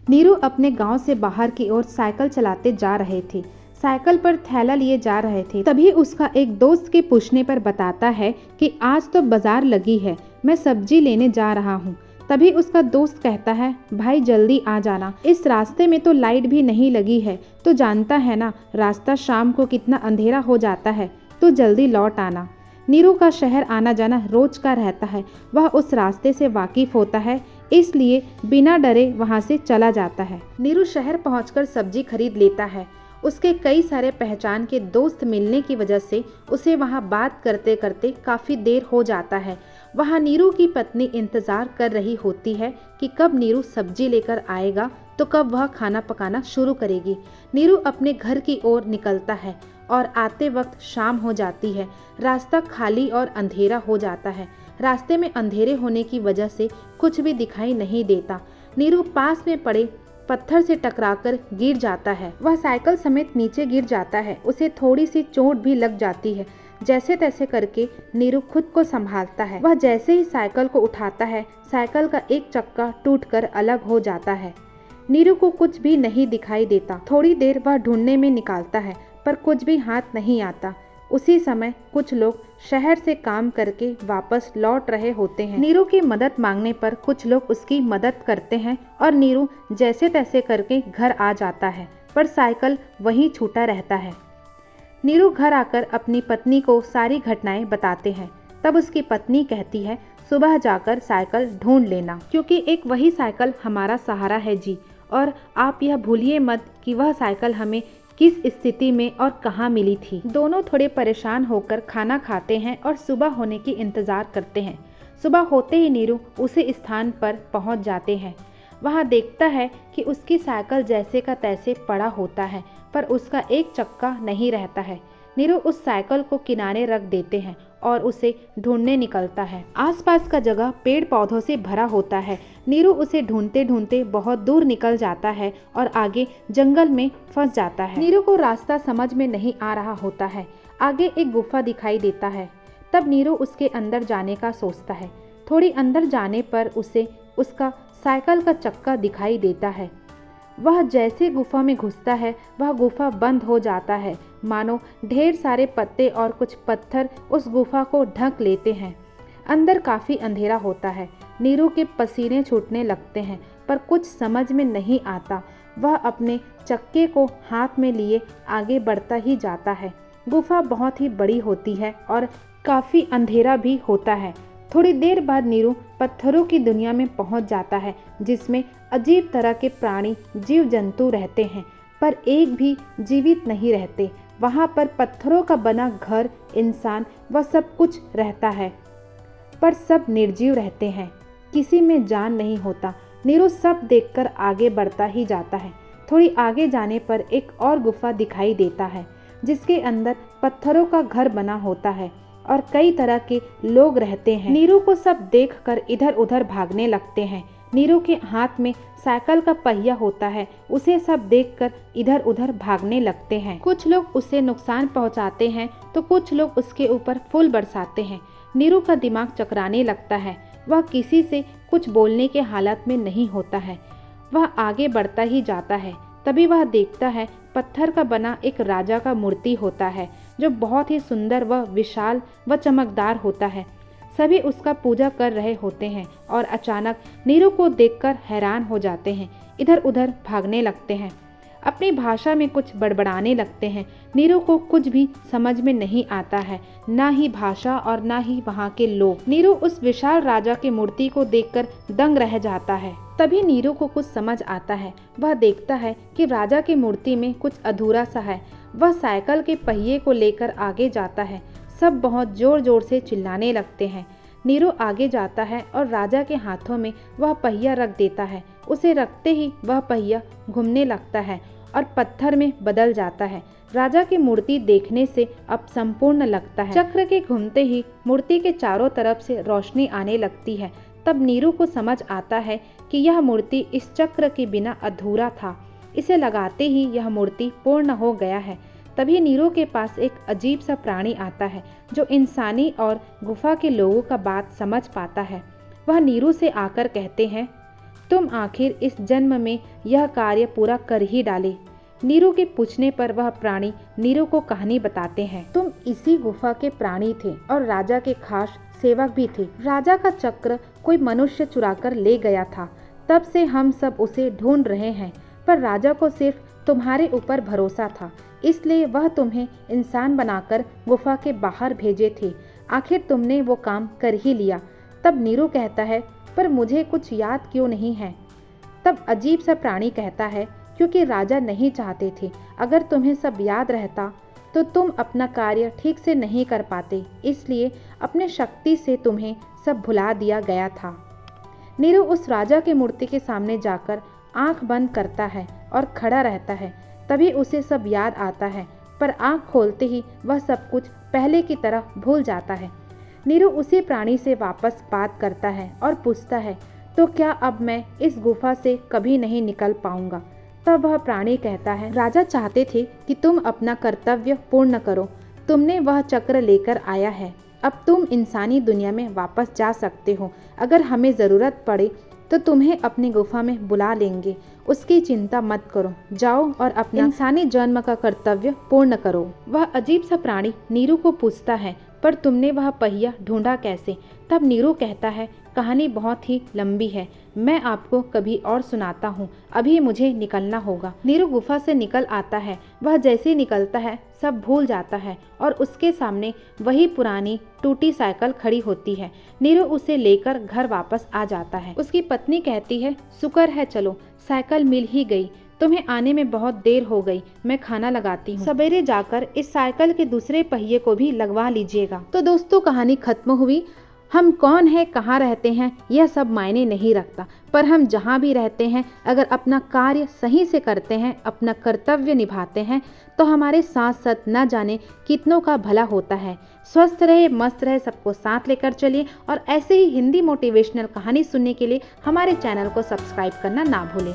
नीरू अपने गांव से बाहर की ओर साइकिल चलाते जा रहे थे। साइकिल पर थैला लिए जा रहे थे, तभी उसका एक दोस्त के पूछने पर बताता है कि आज तो बाजार लगी है, मैं सब्जी लेने जा रहा हूँ। तभी उसका दोस्त कहता है, भाई जल्दी आ जाना, इस रास्ते में तो लाइट भी नहीं लगी है, तो जानता है ना रास्ता शाम को कितना अंधेरा हो जाता है, तो जल्दी लौट आना। नीरू का शहर आना जाना रोज का रहता है, वह उस रास्ते से वाकिफ होता है, इसलिए बिना डरे वहां से चला जाता है। नीरू शहर पहुंचकर सब्जी खरीद लेता है। उसके कई सारे पहचान के दोस्त मिलने की वजह से उसे वहां बात करते करते काफ़ी देर हो जाता है। वहां नीरू की पत्नी इंतज़ार कर रही होती है कि कब नीरू सब्जी लेकर आएगा तो कब वह खाना पकाना शुरू करेगी। नीरू अपने घर की ओर निकलता है और आते वक्त शाम हो जाती है। रास्ता खाली और अंधेरा हो जाता है। रास्ते में अंधेरे होने की वजह से कुछ भी दिखाई नहीं देता। नीरू पास में पड़े पत्थर से टकराकर गिर जाता है। वह साइकिल समेत नीचे गिर जाता है। उसे थोड़ी सी चोट भी लग जाती है। जैसे तैसे करके नीरू खुद को संभालता है। वह जैसे ही साइकिल को उठाता है, साइकिल का एक चक्का टूटकर अलग हो जाता है। नीरू को कुछ भी नहीं दिखाई देता। थोड़ी देर वह ढूंढने में निकालता है, पर कुछ भी हाथ नहीं आता। उसी समय कुछ लोग शहर से काम करके वापस लौट रहे होते हैं। नीरू की मदद मांगने पर कुछ लोग उसकी मदद करते हैं और नीरू जैसे तैसे करके घर आ जाता है, पर साइकिल वहीं छूटा रहता है। नीरू घर आकर अपनी पत्नी को सारी घटनाएं बताते हैं। तब उसकी पत्नी कहती है, सुबह जाकर साइकिल ढूंढ लेना, क्योंकि एक वही साइकिल हमारा सहारा है जी, और आप यह भूलिए मत कि वह साइकिल हमें किस स्थिति में और कहाँ मिली थी। दोनों थोड़े परेशान होकर खाना खाते हैं और सुबह होने की इंतज़ार करते हैं। सुबह होते ही नीरू उसी स्थान पर पहुंच जाते हैं। वहां देखता है कि उसकी साइकिल जैसे का तैसे पड़ा होता है, पर उसका एक चक्का नहीं रहता है। नीरू उस साइकिल को किनारे रख देते हैं और उसे ढूंढने निकलता है। आसपास का जगह पेड़ पौधों से भरा होता है। नीरू उसे ढूंढते ढूंढते बहुत दूर निकल जाता है और आगे जंगल में फंस जाता है। नीरू को रास्ता समझ में नहीं आ रहा होता है। आगे एक गुफा दिखाई देता है। तब नीरू उसके अंदर जाने का सोचता है। थोड़ी अंदर जाने पर उसे उसका साइकिल का चक्का दिखाई देता है। वह जैसे गुफा में घुसता है, वह गुफा बंद हो जाता है, मानो ढेर सारे पत्ते और कुछ पत्थर उस गुफा को ढक लेते हैं। अंदर काफ़ी अंधेरा होता है। नीरू के पसीने छूटने लगते हैं, पर कुछ समझ में नहीं आता। वह अपने चक्के को हाथ में लिए आगे बढ़ता ही जाता है। गुफा बहुत ही बड़ी होती है और काफ़ी अंधेरा भी होता है। थोड़ी देर बाद नीरू पत्थरों की दुनिया में पहुंच जाता है, जिसमें अजीब तरह के प्राणी जीव जंतु रहते हैं, पर एक भी जीवित नहीं रहते। वहां पर पत्थरों का बना घर, इंसान व सब कुछ रहता है, पर सब निर्जीव रहते हैं। किसी में जान नहीं होता। नीरू सब देखकर आगे बढ़ता ही जाता है। थोड़ी आगे जाने पर एक और गुफा दिखाई देता है, जिसके अंदर पत्थरों का घर बना होता है और कई तरह के लोग रहते हैं। नीरू को सब देखकर इधर उधर भागने लगते हैं। नीरू के हाथ में साइकिल का पहिया होता है। उसे सब देखकर इधर उधर भागने लगते हैं। कुछ लोग उसे नुकसान पहुंचाते हैं तो कुछ लोग उसके ऊपर फूल बरसाते हैं। नीरू का दिमाग चकराने लगता है। वह किसी से कुछ बोलने के हालत में नहीं होता है। वह आगे बढ़ता ही जाता है। तभी वह देखता है पत्थर का बना एक राजा का मूर्ति होता है, जो बहुत ही सुंदर व विशाल व चमकदार होता है। सभी उसका पूजा कर रहे होते हैं और अचानक नीरू को देखकर हैरान हो जाते हैं। इधर उधर भागने लगते हैं, अपनी भाषा में कुछ बड़बड़ाने लगते हैं। नीरू को कुछ भी समझ में नहीं आता है, ना ही भाषा और ना ही वहाँ के लोग। नीरू उस विशाल राजा की मूर्ति को देखकर दंग रह जाता है। तभी नीरू को कुछ समझ आता है। वह देखता है कि राजा की मूर्ति में कुछ अधूरा सा है। वह साइकिल के पहिए को लेकर आगे जाता है। सब बहुत जोर जोर से चिल्लाने लगते हैं। नीरू आगे जाता है और राजा के हाथों में वह पहिया रख देता है। उसे रखते ही वह पहिया घूमने लगता है और पत्थर में बदल जाता है। राजा की मूर्ति देखने से अब संपूर्ण लगता है। चक्र के घूमते ही मूर्ति के चारों तरफ से रोशनी आने लगती है। तब नीरू को समझ आता है कि यह मूर्ति इस चक्र के बिना अधूरा था। इसे लगाते ही यह मूर्ति पूर्ण हो गया है। तभी नीरू के पास एक अजीब सा प्राणी आता है, जो इंसानी और गुफा के लोगों का बात समझ पाता है। वह नीरू से आकर कहते हैं, तुम आखिर इस जन्म में यह कार्य पूरा कर ही डाले। नीरू के पूछने पर वह प्राणी नीरू को कहानी बताते हैं। तुम इसी गुफा के प्राणी थे और राजा के खास सेवक भी थे। राजा का चक्र कोई मनुष्य चुराकर ले गया था, तब से हम सब उसे ढूंढ रहे हैं, पर राजा को सिर्फ तुम्हारे ऊपर भरोसा था, इसलिए वह तुम्हें इंसान बनाकर गुफा के बाहर भेजे थे। आखिर तुमने वो काम कर ही लिया। तब नीरू कहता है, पर मुझे कुछ याद क्यों नहीं है? तब अजीब सा प्राणी कहता है, क्योंकि राजा नहीं चाहते थे। अगर तुम्हें सब याद रहता तो तुम अपना कार्य ठीक से नहीं कर पाते, इसलिए अपने शक्ति से तुम्हें सब भुला दिया गया था। नीरू उस राजा की मूर्ति के सामने जाकर आंख बंद करता है और खड़ा रहता है। तभी उसे सब याद आता है, पर आंख खोलते ही वह सब कुछ पहले की तरह भूल जाता है। नीरू उसी प्राणी से वापस बात करता है और पूछता है, तो क्या अब मैं इस गुफा से कभी नहीं निकल पाऊंगा? तब वह प्राणी कहता है, राजा चाहते थे कि तुम अपना कर्तव्य पूर्ण करो। तुमने वह चक्र लेकर आया है, अब तुम इंसानी दुनिया में वापस जा सकते हो। अगर हमें ज़रूरत पड़े तो तुम्हें अपनी गुफा में बुला लेंगे, उसकी चिंता मत करो। जाओ और अपना इंसानी जन्म का कर्तव्य पूर्ण करो। वह अजीब सा प्राणी नीरू को पूछता है, पर तुमने वह पहिया ढूंढा कैसे? तब नीरू कहता है, कहानी बहुत ही लंबी है, मैं आपको कभी और सुनाता हूँ, अभी मुझे निकलना होगा। नीरू गुफा से निकल आता है। वह जैसे ही निकलता है सब भूल जाता है और उसके सामने वही पुरानी टूटी साइकिल खड़ी होती है। नीरू उसे लेकर घर वापस आ जाता है। उसकी पत्नी कहती है, शुक्र है चलो साइकिल मिल ही गई, तुम्हें आने में बहुत देर हो गई, मैं खाना लगाती हूँ। सवेरे जाकर इस साइकिल के दूसरे पहिए को भी लगवा लीजिएगा। तो दोस्तों कहानी खत्म हुई। हम कौन है, कहाँ रहते हैं, यह सब मायने नहीं रखता, पर हम जहाँ भी रहते हैं अगर अपना कार्य सही से करते हैं, अपना कर्तव्य निभाते हैं, तो हमारे साथ साथ न जाने कितनों का भला होता है। स्वस्थ रहे, मस्त रहे, सबको साथ लेकर चलिए और ऐसे ही हिंदी मोटिवेशनल कहानी सुनने के लिए हमारे चैनल को सब्सक्राइब करना ना भूलें।